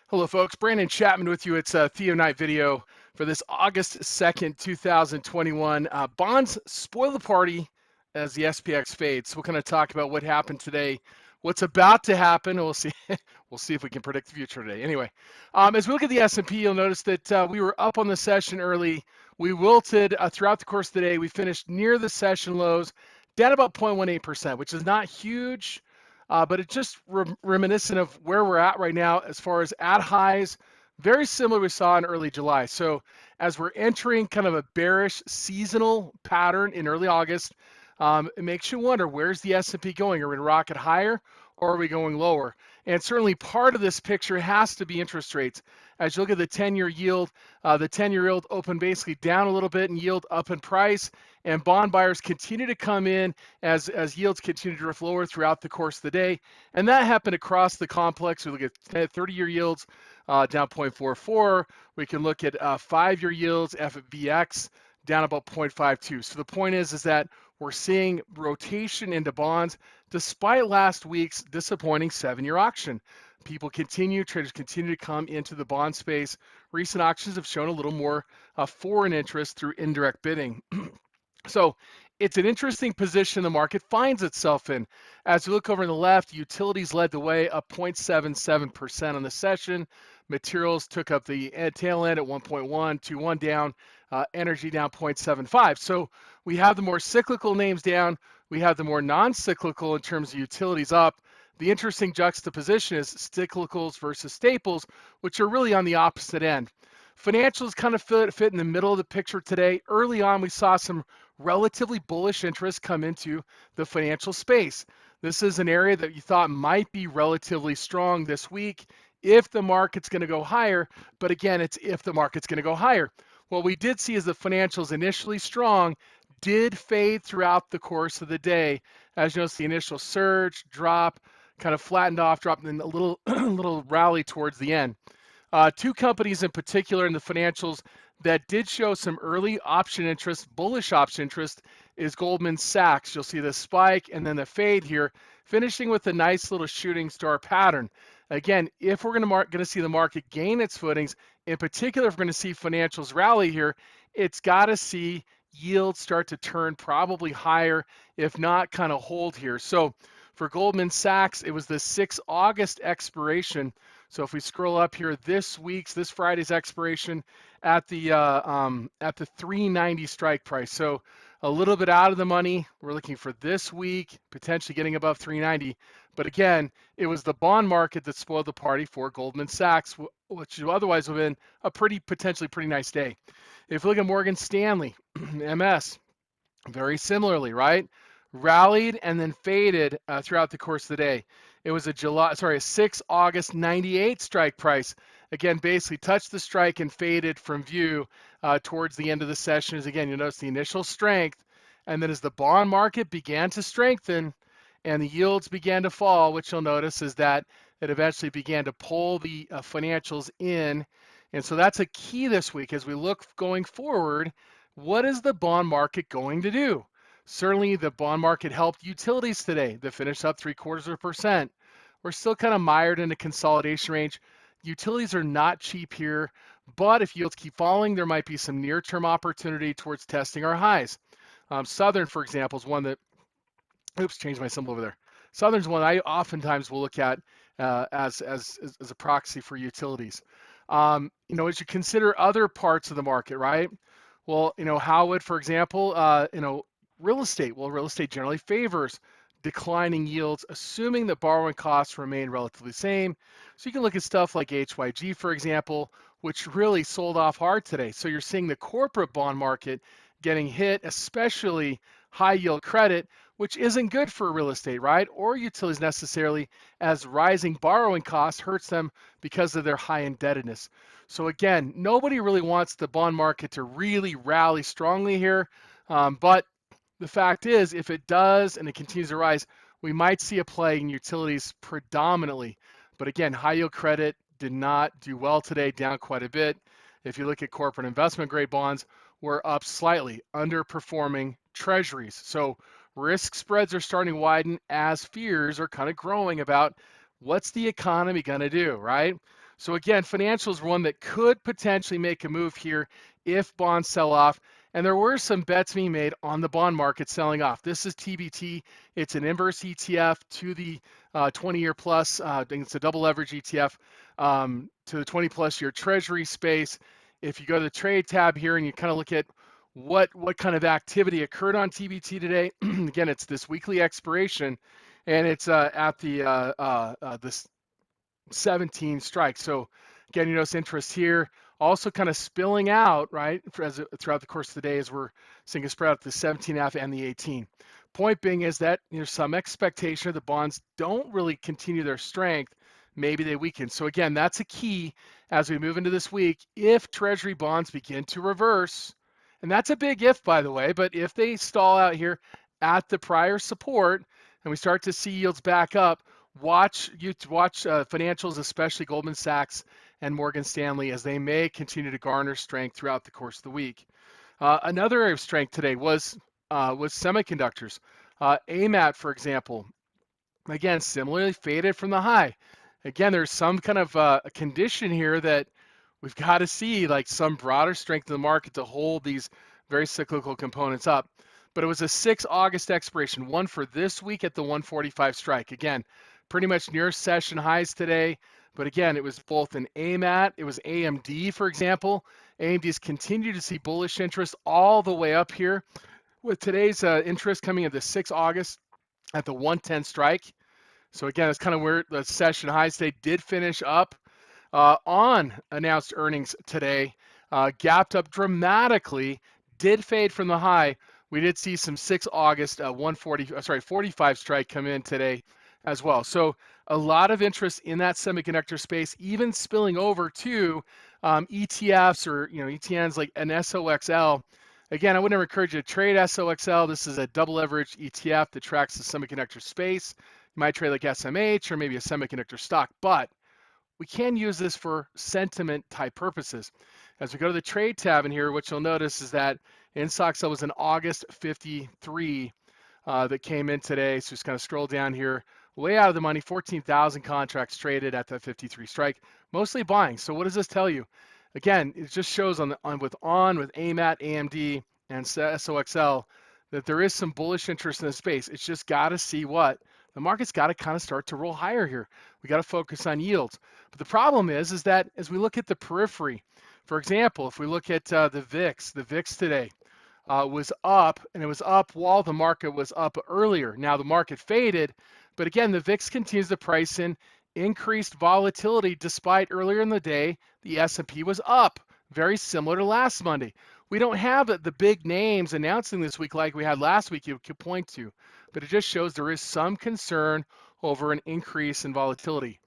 Hello, folks. Brandon Chapman with you. It's a Theo Night video for this August 2nd, 2021. Bonds spoil the party as the SPX fades. So we're going to talk about what happened today, what's about to happen, and we'll see. We'll see if we can predict the future today. Anyway, as we look at the S&P, you'll notice that we were up on the session early. We wilted throughout the course of the day. We finished near the session lows, down about 0.18%, which is not huge. But it's just reminiscent of where we're at right now as far as at highs, very similar we saw in early July. So as we're entering kind of a bearish seasonal pattern in early August, it makes you wonder, where's the S&P going? Are we going to rocket higher or are we going lower? And certainly part of this picture has to be interest rates. As you look at the 10-year yield, the 10-year yield opened basically down a little bit and yield up in price. And bond buyers continue to come in as yields continue to drift lower throughout the course of the day. And that happened across the complex. We look at 30-year yields down 0.44. We can look at 5-year yields, FVX, down about 0.52. So the point is that we're seeing rotation into bonds despite last week's disappointing 7-year auction. Traders continue to come into the bond space. Recent auctions have shown a little more foreign interest through indirect bidding. So it's an interesting position the market finds itself in. As we look over on the left, utilities led the way up 0.77% on the session. Materials took up the tail end at 1.121 down. Energy down 0.75. So we have the more cyclical names down. We have the more non-cyclical in terms of utilities up. The interesting juxtaposition is cyclicals versus staples, which are really on the opposite end. Financials kind of fit in the middle of the picture today. Early on, we saw some relatively bullish interest come into the financial space. This is an area that you thought might be relatively strong this week if the market's going to go higher. But again, it's if the market's going to go higher. What we did see is the financials initially strong did fade throughout the course of the day. As you notice, the initial surge, drop, kind of flattened off, dropped in a little, little rally towards the end. Two companies in particular in the financials that did show some early option interest, bullish option interest, is Goldman Sachs. You'll see the spike and then the fade here, finishing with a nice little shooting star pattern. Again, if we're going to see the market gain its footings, in particular, if we're going to see financials rally here, it's got to see yields start to turn probably higher, if not kind of hold here. So for Goldman Sachs, it was the 6 August expiration. So if we scroll up here, this Friday's expiration at the 390 strike price. So a little bit out of the money. We're looking for this week, potentially getting above 390. But again, it was the bond market that spoiled the party for Goldman Sachs, which otherwise would have been a potentially pretty nice day. If you look at Morgan Stanley, MS, very similarly, right? Rallied and then faded throughout the course of the day. It was a 6 August 98 strike price. Again, basically touched the strike and faded from view towards the end of the session. Again, you'll notice the initial strength, and then as the bond market began to strengthen and the yields began to fall, which you'll notice is that it eventually began to pull the financials in. And so that's a key this week as we look going forward. What is the bond market going to do? Certainly, the bond market helped utilities today. They finished up 0.75%. We're still kind of mired in a consolidation range. Utilities are not cheap here, but if yields keep falling, there might be some near-term opportunity towards testing our highs. Southern, for example, is one that, changed my symbol over there. Southern's one I oftentimes will look at as a proxy for utilities. As you consider other parts of the market, right? Well, how would, for example, real estate? Well, real estate generally favors declining yields, assuming that borrowing costs remain relatively the same. So you can look at stuff like HYG, for example, which really sold off hard today. So you're seeing the corporate bond market getting hit, especially high yield credit, which isn't good for real estate, right? Or utilities necessarily, as rising borrowing costs hurts them because of their high indebtedness. So again, nobody really wants the bond market to really rally strongly here, but the fact is, if it does and it continues to rise, we might see a play in utilities predominantly. But again, high yield credit did not do well today, down quite a bit. If you look at corporate investment grade bonds, we're up slightly, underperforming treasuries. So risk spreads are starting to widen as fears are kind of growing about what's the economy going to do, right? So again, financials one that could potentially make a move here if bonds sell off. And there were some bets being made on the bond market selling off. This is TBT. It's an inverse ETF to the 20-year plus. I think it's a double leverage ETF to the 20-plus year Treasury space. If you go to the trade tab here and you kind of look at what kind of activity occurred on TBT today, again, it's this weekly expiration, and it's at this 17 strikes. So again, you notice interest here, also kind of spilling out, right, throughout the course of the day as we're seeing a spread out the 17.5 and the 18. Point being is that there's some expectation the bonds don't really continue their strength. Maybe they weaken. So again, that's a key as we move into this week. If Treasury bonds begin to reverse, and that's a big if, by the way, but if they stall out here at the prior support and we start to see yields back up, watch financials, especially Goldman Sachs and Morgan Stanley, as they may continue to garner strength throughout the course of the week. Another area of strength today was semiconductors. AMAT, for example, again, similarly faded from the high. Again, there's some kind of a condition here that we've got to see, like some broader strength in the market to hold these very cyclical components up. But it was a 6 August expiration, one for this week at the 145 strike. Again, pretty much near session highs today. But again, it was both an AMAT, it was AMD, for example. AMD's continue to see bullish interest all the way up here, with today's interest coming at the 6 August at the 110 strike. So again, it's kind of where the session highs today did finish up on announced earnings today. Gapped up dramatically, did fade from the high. We did see some 6 August 45 strike come in today as well. So a lot of interest in that semiconductor space, even spilling over to ETFs or ETNs like an SOXL. Again, I would never encourage you to trade SOXL. This is a double leverage ETF that tracks the semiconductor space. You might trade like SMH or maybe a semiconductor stock, but we can use this for sentiment type purposes. As we go to the trade tab in here, what you'll notice is that in SOXL was an August 53 that came in today. So just kind of scroll down here, way out of the money, 14,000 contracts traded at that 53 strike, mostly buying. So what does this tell you? Again, it just shows with AMAT, AMD, and SOXL that there is some bullish interest in the space. It's just got to see what the market's got to kind of start to roll higher here. We got to focus on yields. But the problem is that as we look at the periphery, for example, if we look at the VIX today was up, and it was up while the market was up earlier. Now the market faded, but again, the VIX continues to price in increased volatility despite earlier in the day, the S&P was up, very similar to last Monday. We don't have the big names announcing this week like we had last week you could point to, but it just shows there is some concern over an increase in volatility.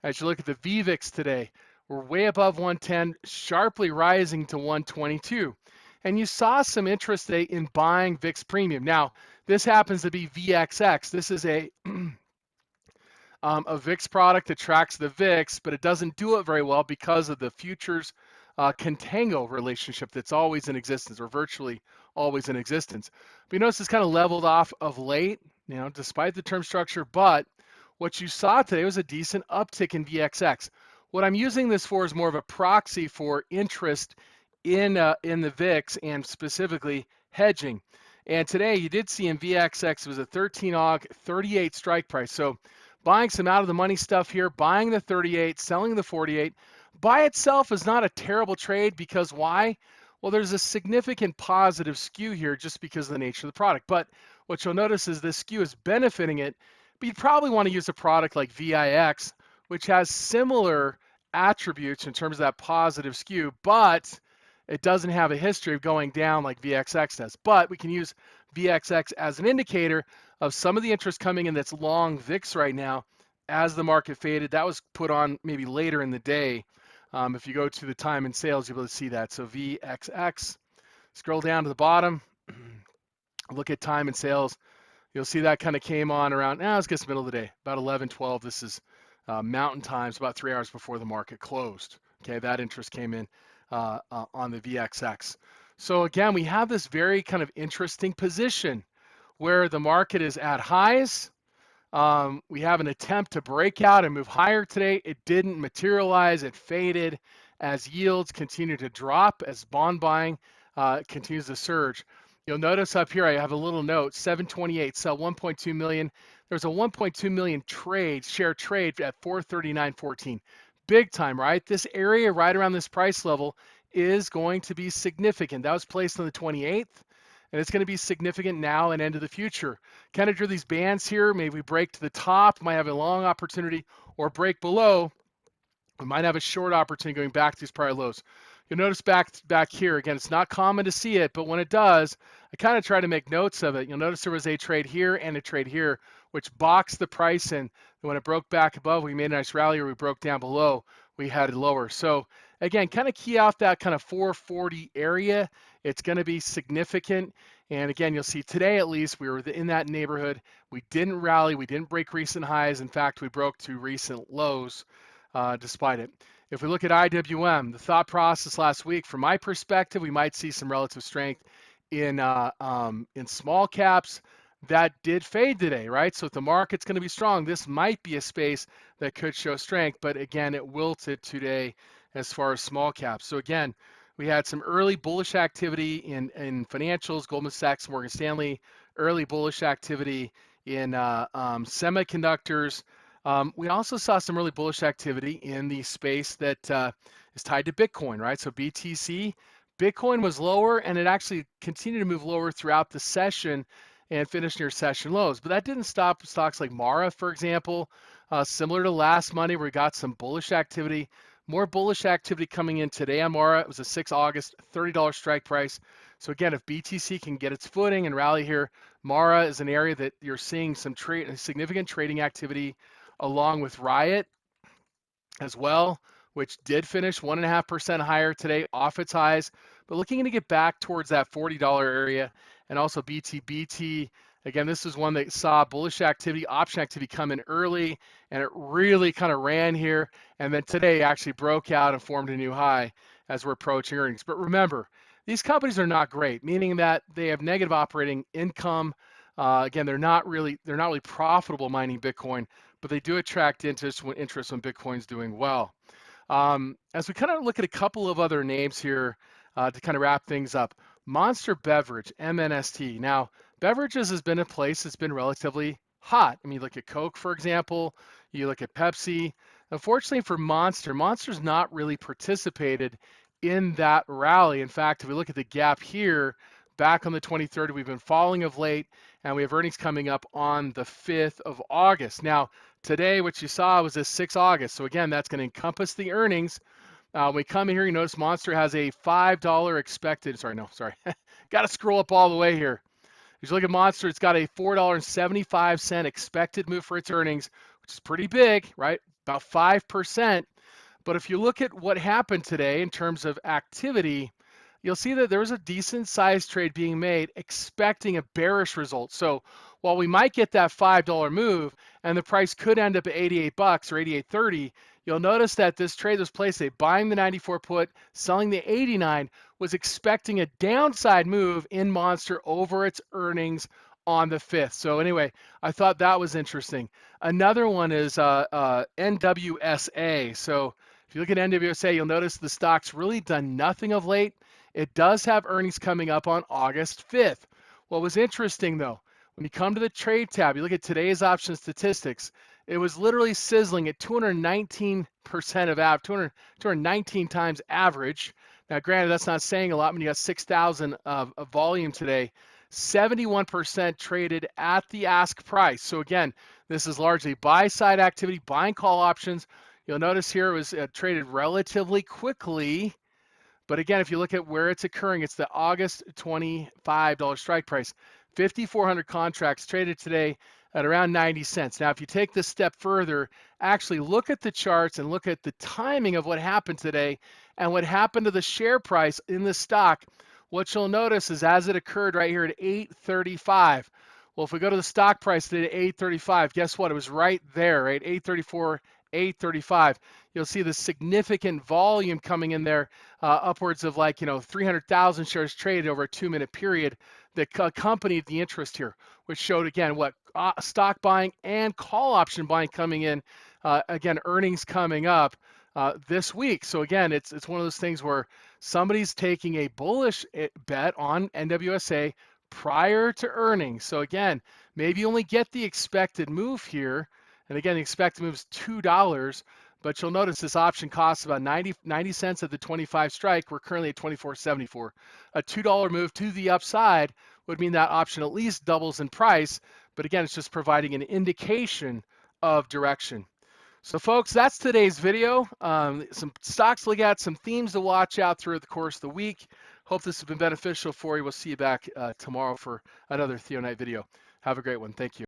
As you look at the VVIX today, we're way above 110, sharply rising to 122. And you saw some interest today in buying VIX premium. Now, this happens to be VXX. This is a VIX product that tracks the VIX, but it doesn't do it very well because of the futures contango relationship that's always in existence, or virtually always in existence. But you notice it's kind of leveled off of late, despite the term structure, but what you saw today was a decent uptick in VXX. What I'm using this for is more of a proxy for interest in the VIX and specifically hedging. And today you did see in VXX, it was a 13 AUG, 38 strike price. So buying some out of the money stuff here, buying the 38, selling the 48. By itself is not a terrible trade because why? Well, there's a significant positive skew here just because of the nature of the product. But what you'll notice is this skew is benefiting it, but you'd probably want to use a product like VIX, which has similar attributes in terms of that positive skew, but it doesn't have a history of going down like VXX does. But we can use VXX as an indicator of some of the interest coming in that's long VIX right now as the market faded. That was put on maybe later in the day. If you go to the time and sales, you'll be able to see that. So VXX, scroll down to the bottom, look at time and sales. You'll see that kind of came on around, let's guess middle of the day, about 11, 12. This is mountain times, about 3 hours before the market closed. Okay, that interest came in on the VXX. So again, we have this very kind of interesting position where the market is at highs, We have an attempt to break out and move higher today. It didn't materialize. It faded as yields continue to drop, as bond buying continues to surge. You'll notice up here I have a little note, 728, sell 1.2 million. There's a 1.2 million share trade at 439.14. Big time, right? This area right around this price level is going to be significant. That was placed on the 28th, and it's going to be significant now and into the future. Kind of drew these bands here. Maybe we break to the top, might have a long opportunity, or break below. We might have a short opportunity going back to these prior lows. You'll notice back here, again, it's not common to see it, but when it does, I kind of try to make notes of it. You'll notice there was a trade here and a trade here, which boxed the price in. And when it broke back above, we made a nice rally, or we broke down below, we had it lower. So again, kind of key out that kind of 440 area. It's going to be significant. And again, you'll see today at least we were in that neighborhood. We didn't rally. We didn't break recent highs. In fact, we broke to recent lows despite it. If we look at IWM, the thought process last week, from my perspective, we might see some relative strength in small caps. That did fade today, right? So if the market's going to be strong, this might be a space that could show strength. But again, it wilted today as far as small caps. So again, we had some early bullish activity in financials, Goldman Sachs, Morgan Stanley, early bullish activity in semiconductors. We also saw some really bullish activity in the space that is tied to Bitcoin, right? So BTC, Bitcoin was lower, and it actually continued to move lower throughout the session and finished near session lows. But that didn't stop stocks like Mara, for example, similar to last Monday, where we got some bullish activity. More bullish activity coming in today on Mara. It was a 6 August, $30 strike price. So again, if BTC can get its footing and rally here, Mara is an area that you're seeing some significant trading activity, along with Riot as well, which did finish 1.5% higher today off its highs, but looking to get back towards that $40 area. And also BT. Again, this is one that saw bullish activity, option activity come in early, and it really kind of ran here. And then today actually broke out and formed a new high as we're approaching earnings. But remember, these companies are not great, meaning that they have negative operating income. Again, they're not really profitable mining Bitcoin, but they do attract interest when Bitcoin's doing well. As we kind of look at a couple of other names here to kind of wrap things up, Monster Beverage, MNST. Now, beverages has been a place that's been relatively hot. I mean, you look at Coke, for example, you look at Pepsi. Unfortunately for Monster's not really participated in that rally. In fact, if we look at the gap here, back on the 23rd, we've been falling of late, and we have earnings coming up on the 5th of August. Now, today, what you saw was this 6 August. So again, that's going to encompass the earnings. When we come in here, you notice Monster has a $5 expected. Got to scroll up all the way here. If you look at Monster, it's got a $4.75 expected move for its earnings, which is pretty big, right? About 5%. But if you look at what happened today in terms of activity, you'll see that there was a decent sized trade being made expecting a bearish result. So while we might get that $5 move and the price could end up at 88 bucks or 88.30, you'll notice that this trade was placed at buying the 94 put, selling the 89, was expecting a downside move in Monster over its earnings on the 5th. So anyway, I thought that was interesting. Another one is NWSA. So if you look at NWSA, you'll notice the stock's really done nothing of late. It does have earnings coming up on August 5th. What was interesting, though, when you come to the trade tab, you look at today's option statistics, it was literally sizzling at 219% of 219 times average. Now, granted, that's not saying a lot when you got 6,000 of volume today. 71% traded at the ask price. So again, this is largely buy-side activity, buying call options. You'll notice here it was traded relatively quickly. But again, if you look at where it's occurring, it's the August $25 strike price. 5,400 contracts traded today at around 90 cents. Now, if you take this step further, actually look at the charts and look at the timing of what happened today and what happened to the share price in the stock. What you'll notice is as it occurred right here at 8.35. Well, if we go to the stock price today at 8.35, guess what? It was right there, right? 8.34, 8.35. You'll see the significant volume coming in there, upwards of 300,000 shares traded over a 2-minute period that accompanied the interest here, which showed again what stock buying and call option buying coming in. Again, earnings coming up this week. So again, it's one of those things where somebody's taking a bullish bet on NWSA prior to earnings. So again, maybe you only get the expected move here. And again, the expected move is $2. But you'll notice this option costs about 90 cents at the 25 strike. We're currently at 24.74. A $2 move to the upside would mean that option at least doubles in price. But again, it's just providing an indication of direction. So folks, that's today's video. Some stocks to look at, some themes to watch out throughout the course of the week. Hope this has been beneficial for you. We'll see you back tomorrow for another Theo Night video. Have a great one. Thank you.